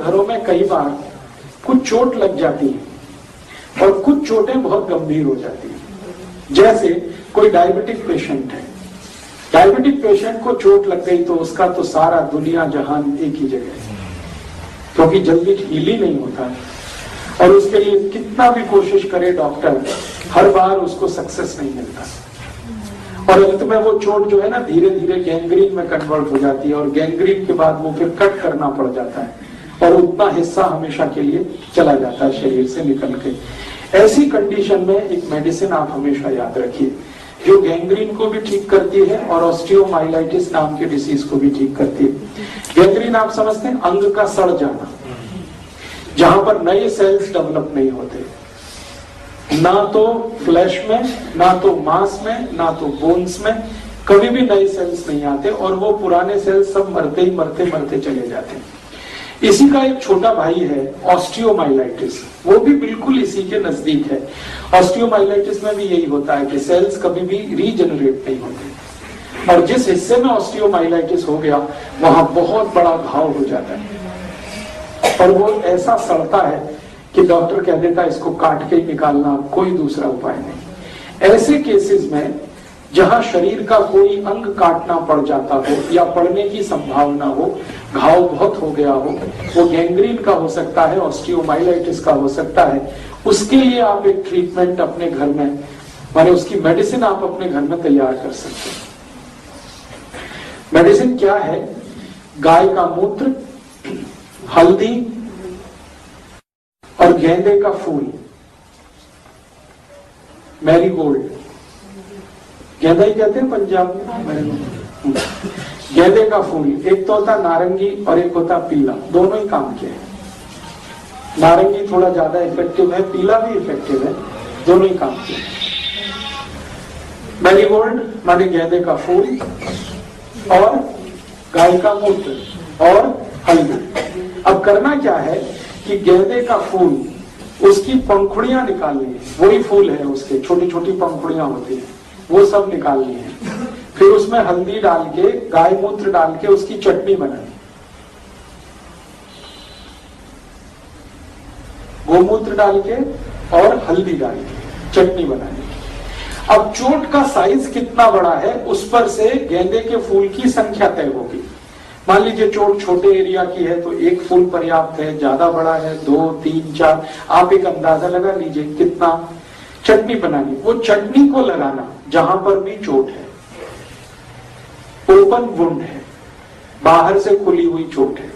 घरों में कई बार कुछ चोट लग जाती है और कुछ चोटें बहुत गंभीर हो जाती है। जैसे कोई डायबिटिक पेशेंट है, डायबिटिक पेशेंट को चोट लग गई तो उसका तो सारा दुनिया जहान एक ही जगह है, क्योंकि जल्दी हील ही नहीं होता है और उसके लिए कितना भी कोशिश करे डॉक्टर, हर बार उसको सक्सेस नहीं मिलता और अंत में वो चोट जो है ना धीरे धीरे गैंग्रीन में कन्वर्ट हो जाती है और गैंग्रीन के बाद वो फिर कट करना पड़ जाता है और उतना हिस्सा हमेशा के लिए चला जाता है शरीर से निकल के। ऐसी कंडीशन में एक मेडिसिन आप हमेशा याद रखिए जो गैंग्रीन को भी ठीक करती है और ऑस्टियोमाइलाइटिस नाम के डिसीज को भी ठीक करती है। गैंग्रीन आप समझते हैं अंग का सड़ जाना, जहां पर नए सेल्स डेवलप नहीं होते, ना तो फ्लैश में, ना तो मांस में, ना तो बोन्स में, कभी भी नए सेल्स नहीं आते और वो पुराने सेल्स सब मरते ही मरते चले जाते हैं। इसी का एक छोटा भाई है ऑस्टियोमाइलाइटिस, वो भी बिल्कुल इसी के नजदीक है। ऑस्टियोमाइलाइटिस में भी यही होता है कि सेल्स कभी भी रीजनरेट नहीं होते और जिस हिस्से में ऑस्टियोमाइलाइटिस हो गया वहां बहुत बड़ा घाव हो जाता है और वो ऐसा सड़ता है कि डॉक्टर कह देता है इसको काट के ही निकालना, कोई दूसरा उपाय नहीं। ऐसे केसेस में जहां शरीर का कोई अंग काटना पड़ जाता हो या पड़ने की संभावना हो, घाव बहुत हो गया हो, वो गैंग्रीन का हो सकता है, ऑस्टियोमाइलाइटिस का हो सकता है, उसके लिए आप एक ट्रीटमेंट अपने घर में, माने उसकी मेडिसिन आप अपने घर में तैयार कर सकते हैं। मेडिसिन क्या है? गाय का मूत्र, हल्दी और गेंदे का फूल, मैरीगोल्ड, गेंदा ही कहते हैं पंजाब में। गेंदे का फूल, एक तो होता नारंगी और एक होता पीला, दोनों ही काम के हैं। नारंगी थोड़ा ज्यादा इफेक्टिव है, पीला भी इफेक्टिव है, दोनों ही काम के हैं। मैरीगोल्ड माने गेंदे का फूल और गाय का मूत्र और हल्दी। अब करना क्या है कि गेंदे का फूल, उसकी पंखुड़ियां निकालनी है, वही फूल है उसके, छोटी छोटी पंखुड़ियां होती है, वो सब निकालनी है। फिर उसमें हल्दी डाल के, गाय मूत्र डाल के उसकी चटनी बनानी, गोमूत्र डाल के और हल्दी डाल के चटनी बनानी। अब चोट का साइज कितना बड़ा है उस पर से गेंदे के फूल की संख्या तय होगी। मान लीजिए चोट छोटे एरिया की है तो एक फूल पर्याप्त है, ज्यादा बड़ा है 2, 3, 4, आप एक अंदाजा लगा लीजिए कितना। चटनी बनानी, वो चटनी को लगाना जहां पर भी चोट है, ओपन वुंड है, बाहर से खुली हुई चोट है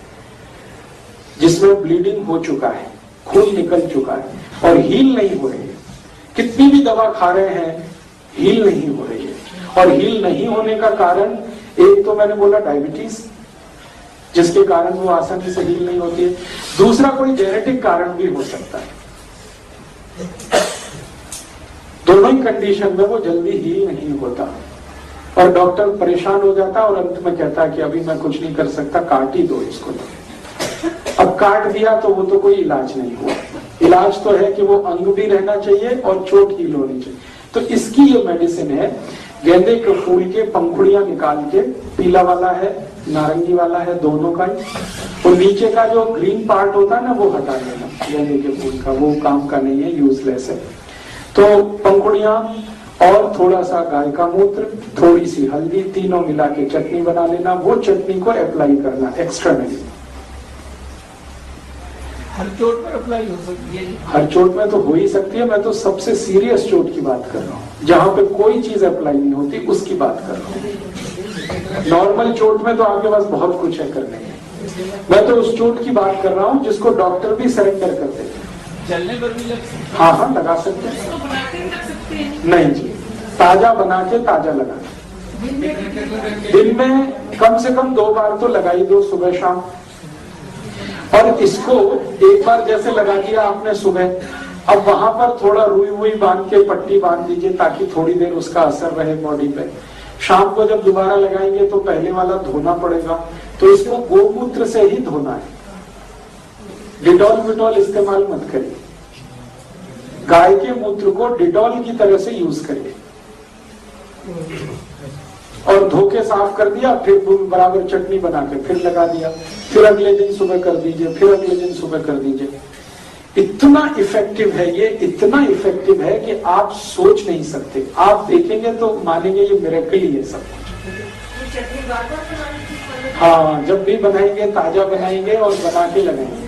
जिसमें ब्लीडिंग हो चुका है, खून निकल चुका है और हील नहीं हो रही है, कितनी भी दवा खा रहे हैं हील नहीं हो रही है। और हील नहीं होने का कारण एक तो मैंने बोला डायबिटीज, जिसके कारण वो आसानी से हील नहीं होती है, दूसरा कोई जेनेटिक कारण भी हो सकता है। दोनों ही कंडीशन में वो जल्दी हील नहीं होता और डॉक्टर परेशान हो जाता और अंत में कहता है कि अभी मैं कुछ नहीं कर सकता, काट ही दो इसको। अब काट दिया तो वो तो कोई इलाज नहीं हुआ। इलाज तो है कि वो अंग भी रहना चाहिए और चोट हील होनी चाहिए। तो इसकी ये मेडिसिन है, गेंदे के फूल के पंखुड़ियां निकाल के, पीला वाला है नारंगी वाला है, दोनों का ही, और नीचे का जो ग्रीन पार्ट होता है ना वो हटा देना गेंदे के फूल का, वो काम का नहीं है, यूजलेस है। तो पंखुड़ियां और थोड़ा सा गाय का मूत्र, थोड़ी सी हल्दी, तीनों मिला के चटनी बना लेना, वो चटनी को अप्लाई करना एक्सटर्नली। हर चोट में अप्लाई हो सकती है? हर चोट में तो हो ही सकती है, मैं तो सबसे सीरियस चोट की बात कर रहा हूँ, जहां पे कोई चीज अप्लाई नहीं होती उसकी बात कर रहा हूँ। नॉर्मल चोट में तो आपके पास बहुत कुछ है करने के, मैं तो उस चोट की बात कर रहा हूँ जिसको डॉक्टर भी सरेंडर कर देते हैं। जलने पर भी लग सकते हैं? हाँ लगा सकते हैं। नहीं जी, ताजा बना के ताजा लगा, दिन में कम से कम 2 बार तो लगा ही दो, सुबह शाम। और इसको एक बार जैसे लगा दिया आपने सुबह, अब वहां पर थोड़ा रुई हुई बांध के पट्टी बांध दीजिए ताकि थोड़ी देर उसका असर रहे बॉडी पे। शाम को जब दोबारा लगाएंगे तो पहले वाला धोना पड़ेगा, तो इसको गोमूत्र से ही धोना है, डिटॉल विटॉल इस्तेमाल मत करिए। गाय के मूत्र को डिटॉल की तरह से यूज करिए और धो के साफ कर दिया, फिर बराबर चटनी बना के फिर लगा दिया, फिर अगले दिन सुबह कर दीजिए, फिर अगले दिन सुबह कर दीजिए। इतना इफेक्टिव है ये, इतना इफेक्टिव है कि आप सोच नहीं सकते। आप देखेंगे तो मानेंगे ये मिरेकल ही है सब कुछ। हाँ, जब भी बनाएंगे ताजा बनाएंगे और बना के लगाएंगे।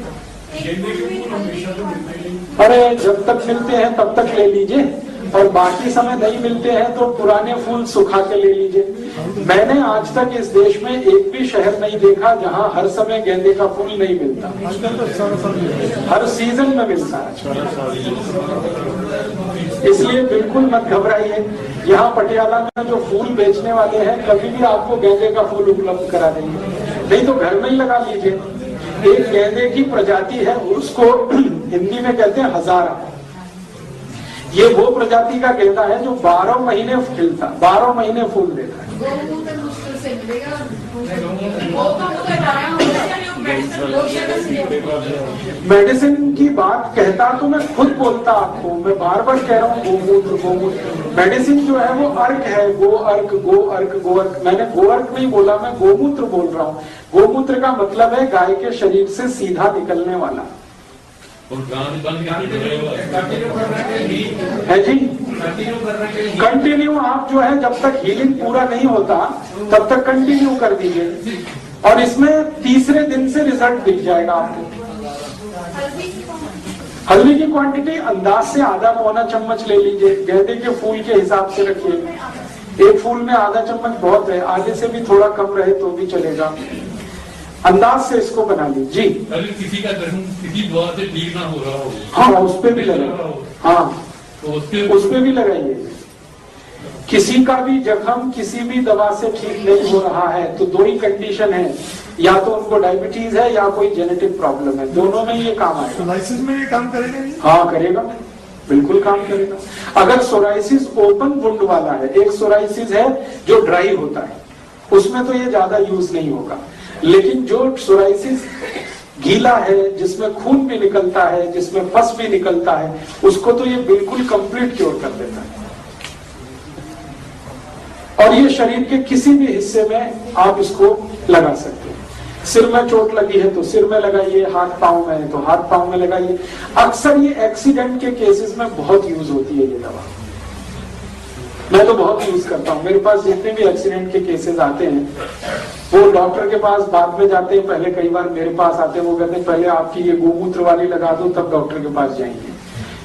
अरे जब तक मिलते हैं तब तक ले लीजिए, और बाकी समय नहीं मिलते हैं तो पुराने फूल सुखा के ले लीजिए। मैंने आज तक इस देश में एक भी शहर नहीं देखा जहां हर समय गेंदे का फूल नहीं मिलता। हर सीजन में मिलता है, इसलिए बिल्कुल मत घबराइए। यहाँ पटियाला में जो फूल बेचने वाले हैं कभी भी आपको गेंदे का फूल उपलब्ध करा देंगे, नहीं तो घर में ही लगा लीजिए। एक गेंदे की प्रजाति है, उसको हिंदी में कहते हैं हजारा। ये वो प्रजाति का गेंदा है जो 12 महीने खिलता, 12 महीने फूल देता है। मेडिसिन की बात कहता तो मैं खुद बोलता आपको, मैं बार बार कह रहा हूँ गोमूत्र गोमूत्र। मेडिसिन जो है वो अर्क है, गो अर्क गो अर्क गो अर्क। मैंने गो अर्क नहीं बोला, मैं गोमूत्र बोल रहा हूँ। गोमूत्र का मतलब है गाय के शरीर से सीधा निकलने वाला है जी। कंटिन्यू आप जो है जब तक हीलिंग पूरा नहीं होता तब तक कंटिन्यू कर दीजिए, और इसमें तीसरे दिन से रिजल्ट दिख जाएगा आपको। हल्दी की क्वांटिटी अंदाज से आधा पौना चम्मच ले लीजिए, गेंदे के फूल के हिसाब से रखिए। एक फूल में आधा चम्मच बहुत है, आधे से भी थोड़ा कम रहे तो भी चलेगा। अंदाज से इसको बना लीजिए जी। किसी का किसी दवा से ठीक ना हो रहा हो, हाँ उस पे भी लगाइए, हाँ तो उस पे भी लगाइए। किसी का भी जख्म किसी भी दवा से ठीक नहीं हो रहा है तो दो ही कंडीशन है, या तो उनको डायबिटीज है या कोई जेनेटिक प्रॉब्लम है, दोनों में ये काम आएगा। सोराइसिस में ये काम करेगा? हाँ करेगा, बिल्कुल काम करेगा। अगर सोराइसिस ओपन वुंड वाला है, एक सोराइसिस है जो ड्राई होता है, उसमें तो ये ज्यादा यूज नहीं होगा। लेकिन जो सोराइसिस गीला है, जिसमें खून भी निकलता है, जिसमें पस भी निकलता है, उसको तो ये बिल्कुल कंप्लीट क्योर कर देता है। और ये शरीर के किसी भी हिस्से में आप इसको लगा सकते हैं। सिर में चोट लगी है तो सिर में लगाइए, हाथ पांव में है तो हाथ पांव में लगाइए। अक्सर ये एक्सीडेंट के केसेस में बहुत यूज होती है ये दवा, मैं तो बहुत यूज करता हूँ। मेरे पास जितने भी एक्सीडेंट के केसेस आते हैं वो डॉक्टर के पास बाद में जाते हैं, पहले कई बार मेरे पास आते हैं। वो कहते हैं पहले आपकी ये गोमूत्र वाली लगा दो तब डॉक्टर के पास जाएंगे,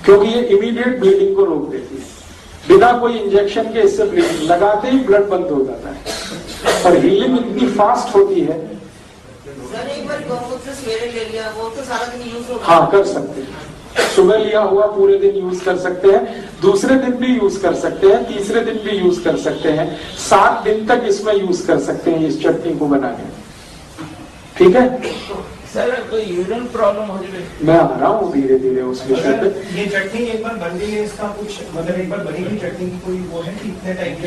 क्योंकि ये इमीडिएट ब्लीडिंग को रोक देती है। बिना कोई इंजेक्शन के इससे ब्लीडिंग लगाते ही ब्लड बंद हो जाता है, और हीलिंग इतनी फास्ट होती है। सर एक बार गोमूत्र सवेरे ले लिया, वो तो सारा दिन यूज होगा? हाँ कर सकते हैं, सुबह लिया हुआ पूरे दिन यूज कर सकते हैं, दूसरे दिन भी यूज कर सकते हैं, तीसरे दिन भी यूज कर सकते हैं, 7 दिन तक इसमें यूज कर सकते हैं इस चटनी को बना के। ठीक है सर, कोई यूरिन प्रॉब्लम हो जाए? मैं आ रहा हूँ धीरे धीरे उस विषय पे। ये चटनी एक बार बन गई है, इसका कुछ मतलब एक बार बनी हुई चटनी की कोई वो है कि इतने टाइम के?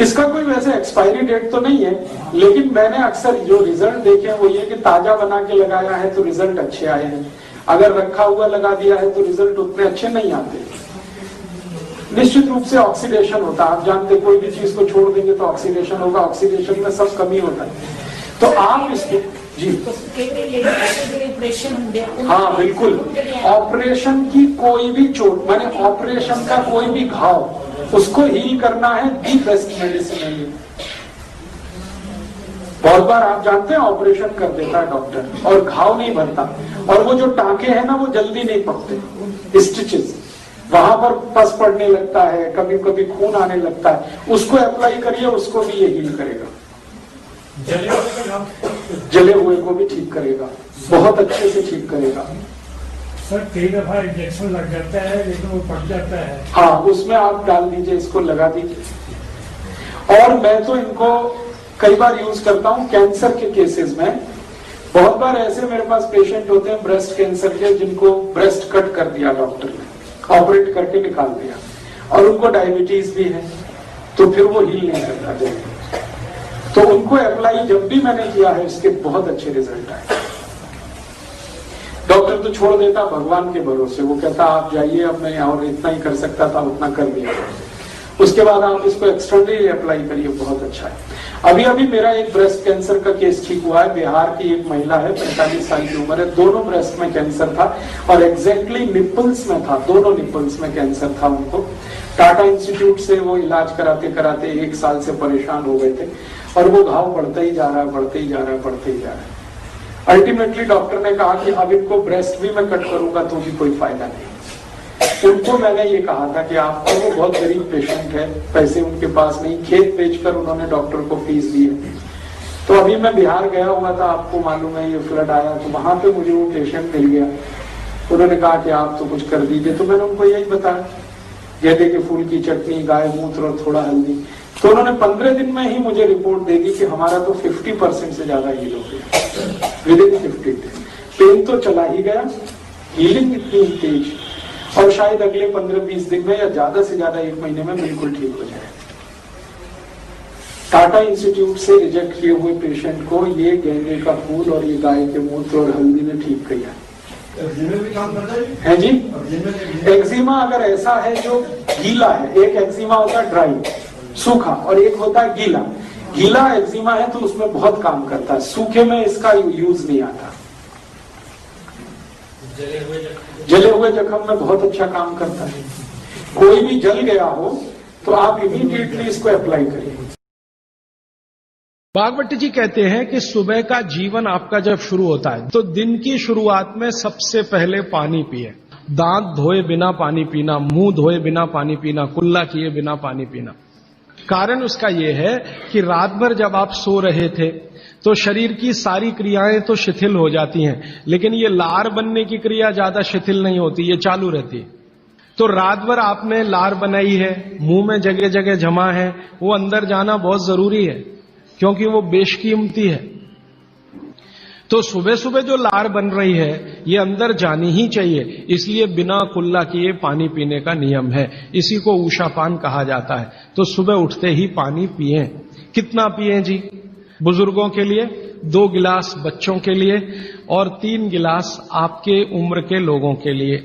इसका कोई वैसे एक्सपायरी डेट तो नहीं है, लेकिन मैंने अक्सर जो रिजल्ट देखे हैं वो ये कि ताजा बना के लगाया है तो रिजल्ट अच्छे आए हैं, अगर रखा हुआ लगा दिया है तो रिजल्ट उतने अच्छे नहीं आते। निश्चित रूप से ऑक्सीडेशन होता है, आप जानते कोई भी चीज को छोड़ देंगे तो ऑक्सीडेशन होगा, ऑक्सीडेशन में सब कमी होता है। तो आप इसको जी हाँ बिल्कुल, ऑपरेशन की कोई भी चोट, माने ऑपरेशन का कोई भी घाव, उसको हील करना है दी बेस्ट मेडिसिन है ये। बहुत बार आप जानते हैं ऑपरेशन कर देता है डॉक्टर और घाव नहीं भरता, और वो जो टांके हैं ना वो जल्दी नहीं पकते, स्टिचेस, वहां पर पस पड़ने लगता है, कभी कभी खून आने लगता है, उसको अप्लाई करिए, उसको भी ये हील करेगा। जले हुए को भी ठीक करेगा, बहुत अच्छे से ठीक करेगा। सर कई दफा इंजेक्शन लग जाता है लेकिन वो पक जाता है। हाँ उसमें आप डाल दीजिए, इसको लगा दीजिए। और मैं तो इनको कई बार यूज करता हूँ कैंसर के केसेस में। बहुत बार ऐसे मेरे पास पेशेंट होते हैं ब्रेस्ट कैंसर के, जिनको ब्रेस्ट कट कर दिया डॉक्टर ने, ऑपरेट करके निकाल दिया, और उनको डायबिटीज भी है, तो फिर वो हील नहीं करता जल्दी। तो उनको अप्लाई जब भी मैंने किया है इसके बहुत अच्छे रिजल्ट आए। डॉक्टर तो छोड़ देता भगवान के भरोसे, वो कहता आप जाइए, अब मैं और इतना ही कर सकता था उतना कर दिया। उसके बाद आप इसको एक्सटर्नली अप्लाई करिए, बहुत अच्छा है। अभी अभी मेरा एक ब्रेस्ट कैंसर का केस ठीक हुआ है। बिहार की एक महिला है, 45 साल की उम्र है, दोनों ब्रेस्ट में कैंसर था और एग्जैक्टली निपल्स में था, दोनों निपल्स में कैंसर था उनको। टाटा इंस्टीट्यूट से वो इलाज कराते कराते 1 साल से परेशान हो गए थे और वो घाव बढ़ता ही जा रहा है, बढ़ते ही जा रहा है, बढ़ते ही जा रहा है। अल्टीमेटली डॉक्टर ने कहा कि अब इनको ब्रेस्ट भी मैं कट करूंगा तो भी कोई फायदा नहीं। उनको मैंने ये कहा था कि आपको, वो बहुत गरीब पेशेंट है, पैसे उनके पास नहीं, खेत बेचकर उन्होंने डॉक्टर को फीस दी है। तो अभी मैं बिहार गया हुआ था, आपको मालूम है ये फ्लड आया, तो वहां पे मुझे वो पेशेंट मिल गया। उन्होंने कहा कि आप तो कुछ कर दीजिए, तो मैंने उनको यही बताया, गेंदे के फूल की चटनी, गाय मूत्र और थोड़ा हल्दी। तो उन्होंने 15 दिन में ही मुझे रिपोर्ट दे दी कि हमारा तो 50% से ज्यादा हील हो गया विदिन 50 डेज। पेन तो चला ही गया, हीलिंग इतनी तेज, और शायद अगले 15-20 दिन में या ज्यादा से ज्यादा 1 महीने में बिल्कुल ठीक हो जाए। टाटा इंस्टीट्यूट से रिजेक्ट किए हुए पेशेंट को ये गेंदे का फूल और ये गाय के मूत्र और हल्दी ने ठीक किया है जी। एक्जिमा अगर ऐसा है जो गीला है, एक एक्जिमा होता है ड्राई सूखा और एक होता है गीला। गीला एक्जिमा है तो उसमें बहुत काम करता है, सूखे में इसका यूज नहीं आता। जले हुए जख्म में बहुत अच्छा काम करता है। कोई भी जल गया हो तो आप इमीडिएटली इसको अप्लाई करिए। भागवत जी कहते हैं कि सुबह का जीवन आपका जब शुरू होता है तो दिन की शुरुआत में सबसे पहले पानी पिए। दांत धोए बिना पानी पीना, मुंह धोए बिना पानी पीना, कुल्ला किए बिना पानी पीना। कारण उसका यह है कि रात भर जब आप सो रहे थे तो शरीर की सारी क्रियाएं तो शिथिल हो जाती हैं, लेकिन ये लार बनने की क्रिया ज्यादा शिथिल नहीं होती, ये चालू रहती है। तो रात भर आपने लार बनाई है, मुंह में जगह जगह जमा है, वो अंदर जाना बहुत जरूरी है क्योंकि वो बेशकीमती है। तो सुबह सुबह जो लार बन रही है ये अंदर जानी ही चाहिए, इसलिए बिना कुल्ला किए पानी पीने का नियम है। इसी को ऊषापान कहा जाता है। तो सुबह उठते ही पानी पिएं। कितना पिएं जी? बुजुर्गों के लिए 2 गिलास, बच्चों के लिए और 3 गिलास आपके उम्र के लोगों के लिए।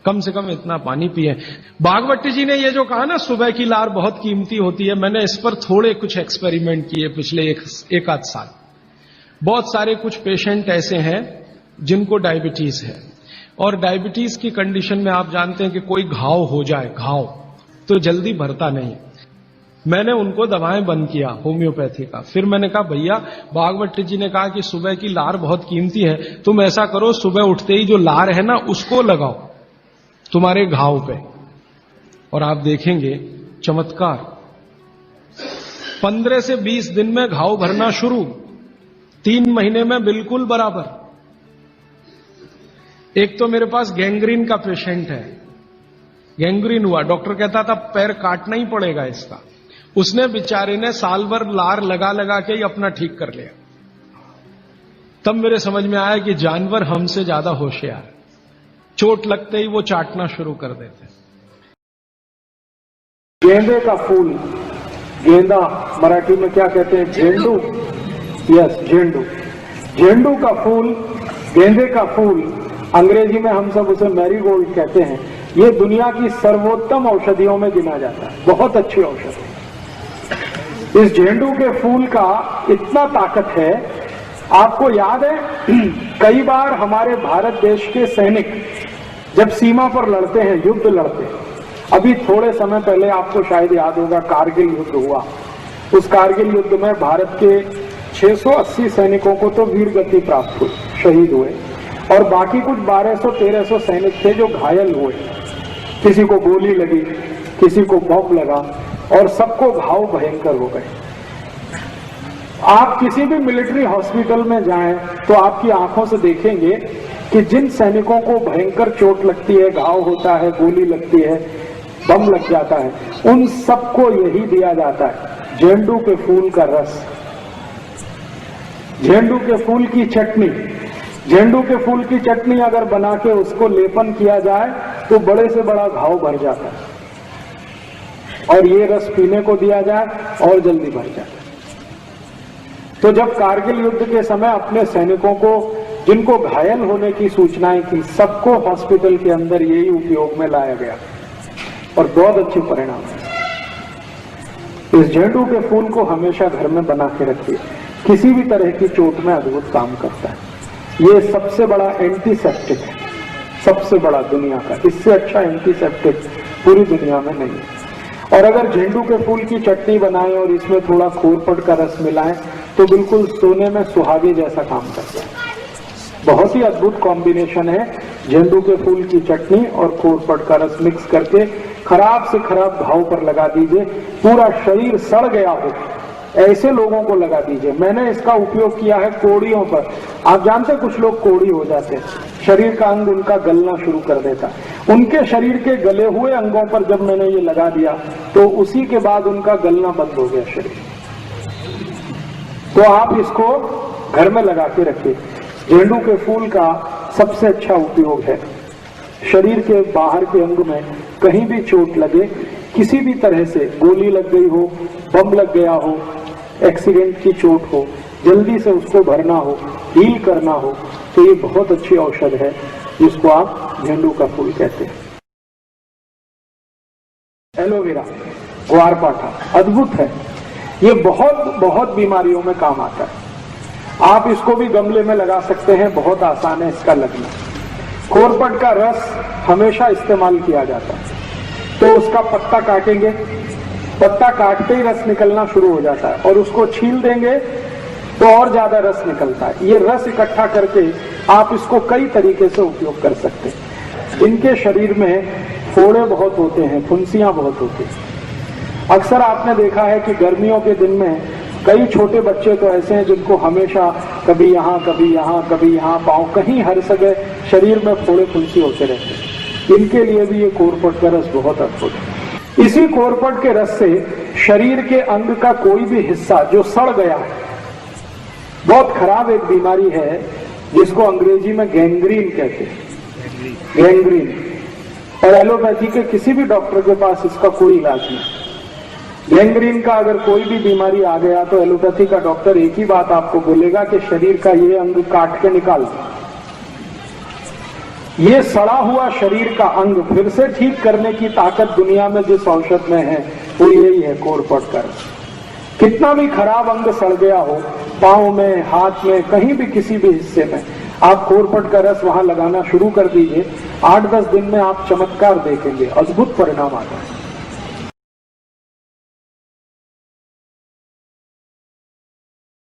कम से कम इतना पानी पिए। भागवत जी ने ये जो कहा ना सुबह की लार बहुत कीमती होती है, मैंने इस पर थोड़े कुछ एक्सपेरिमेंट किए पिछले एक आध साल। बहुत सारे कुछ पेशेंट ऐसे हैं जिनको डायबिटीज है और डायबिटीज की कंडीशन में आप जानते हैं कि कोई घाव हो जाए, घाव तो जल्दी भरता नहीं। मैंने उनको दवाएं बंद किया होम्योपैथी का। फिर मैंने कहा भैया, भागवत जी ने कहा कि सुबह की लार बहुत कीमती है, तुम ऐसा करो सुबह उठते ही जो लार है ना उसको लगाओ तुम्हारे घाव पे और आप देखेंगे चमत्कार। 15 से 20 दिन में घाव भरना शुरू, 3 महीने में बिल्कुल बराबर। एक तो मेरे पास गैंग्रीन का पेशेंट है, गैंग्रीन हुआ, डॉक्टर कहता था पैर काटना ही पड़ेगा इसका। उसने बेचारे ने साल भर लार लगा लगा के ही अपना ठीक कर लिया। तब मेरे समझ में आया कि जानवर हमसे ज्यादा होशियार, चोट लगते ही वो चाटना शुरू कर देते। गेंदे का फूल, गेंदा मराठी में क्या कहते हैं? झेंडू। यस, झेंडू। झेंडू का फूल, गेंदे का फूल, अंग्रेजी में हम सब उसे मैरीगोल्ड कहते हैं। ये दुनिया की सर्वोत्तम औषधियों में गिना जाता है, बहुत अच्छी औषधि। इस झेंडू के फूल का इतना ताकत है, आपको याद है कई बार हमारे भारत देश के सैनिक जब सीमा पर लड़ते हैं, युद्ध लड़ते हैं, अभी थोड़े समय पहले आपको शायद याद होगा कारगिल युद्ध हुआ। उस कारगिल युद्ध में भारत के 680 सैनिकों को तो वीर गति प्राप्त हुई, शहीद हुए, और बाकी कुछ 1200-1300 सैनिक थे जो घायल हुए। किसी को गोली लगी, किसी को बम लगा और सबको घाव भयंकर हो गए। आप किसी भी मिलिट्री हॉस्पिटल में जाएं तो आपकी आंखों से देखेंगे कि जिन सैनिकों को भयंकर चोट लगती है, घाव होता है, गोली लगती है, बम लग जाता है, उन सबको यही दिया जाता है, झेंडू के फूल का रस, झेंडू के फूल की चटनी। झेंडू के फूल की चटनी अगर बना के उसको लेपन किया जाए तो बड़े से बड़ा घाव भर जाता है, और ये रस पीने को दिया जाए और जल्दी भर जाता है। तो जब कारगिल युद्ध के समय अपने सैनिकों को, जिनको घायल होने की सूचनाएं थी, सबको हॉस्पिटल के अंदर यही उपयोग में लाया गया और बहुत अच्छे परिणाम है। इस झेंडू के फूल को हमेशा घर में बना के रखिए, किसी भी तरह की चोट में अद्भुत काम करता है। ये सबसे बड़ा एंटीसेप्टिक है, सबसे बड़ा दुनिया का, इससे अच्छा एंटीसेप्टिक पूरी दुनिया में नहीं है। और अगर झेंडू के फूल की चटनी बनाएं और इसमें थोड़ा कोरपट का रस मिलाएं तो बिल्कुल सोने में सुहागे जैसा काम करता है। बहुत ही अद्भुत कॉम्बिनेशन है। झेंडू के फूल की चटनी और कोरपट का रस मिक्स करके खराब से खराब घाव पर लगा दीजिए, पूरा शरीर सड़ गया हो ऐसे लोगों को लगा दीजिए। मैंने इसका उपयोग किया है कोड़ियों पर। आप जानते हैं कुछ लोग कोड़ी हो जाते हैं, शरीर का अंग उनका गलना शुरू कर देता। उनके शरीर के गले हुए अंगों पर जब मैंने ये लगा दिया तो उसी के बाद उनका गलना बंद हो गया शरीर। तो आप इसको घर में लगा के रखिए। झेंडू के फूल का सबसे अच्छा उपयोग है, शरीर के बाहर के अंग में कहीं भी चोट लगे, किसी भी तरह से गोली लग गई हो, बम लग गया हो, एक्सीडेंट की चोट हो, जल्दी से उसको भरना हो, हील करना हो, तो ये बहुत अच्छी औषध है जिसको आप झेंडू का फूल कहते हैं। एलोवेरा, ग्वारपाठा अद्भुत है, ये बहुत बहुत बीमारियों में काम आता है। आप इसको भी गमले में लगा सकते हैं, बहुत आसान है इसका लगना। कोरपट का रस हमेशा इस्तेमाल किया जाता है, तो उसका पत्ता काटेंगे, पत्ता काटते ही रस निकलना शुरू हो जाता है और उसको छील देंगे तो और ज्यादा रस निकलता है। ये रस इकट्ठा करके आप इसको कई तरीके से उपयोग कर सकते हैं। इनके शरीर में फोड़े बहुत होते हैं, फुंसियां बहुत होती हैं। अक्सर आपने देखा है कि गर्मियों के दिन में कई छोटे बच्चे तो ऐसे हैं जिनको हमेशा कभी यहाँ कभी यहाँ कभी यहाँ पाँव कहीं हर जगह शरीर में फोड़े फुंसी होते रहते हैं। इनके लिए भी ये कोरपट का रस बहुत अद्भुत है। इसी कोरपट के रस से शरीर के अंग का कोई भी हिस्सा जो सड़ गया है, बहुत खराब एक बीमारी है जिसको अंग्रेजी में गैंग्रीन कहते हैं, गैंग्रीन। और एलोपैथी के किसी भी डॉक्टर के पास इसका कोई इलाज नहीं। गैंग्रीन का अगर कोई भी बीमारी आ गया तो एलोपैथी का डॉक्टर एक ही बात आपको बोलेगा कि शरीर का ये अंग काट के निकाल दो। ये सड़ा हुआ शरीर का अंग फिर से ठीक करने की ताकत दुनिया में जिस औषध में है वो यही है, कोरपट का रस। कितना भी खराब अंग सड़ गया हो, पांव में, हाथ में, कहीं भी किसी भी हिस्से में, आप कोरपट का रस वहां लगाना शुरू कर दीजिए। 8-10 दिन में आप चमत्कार देखेंगे, अद्भुत परिणाम आता है।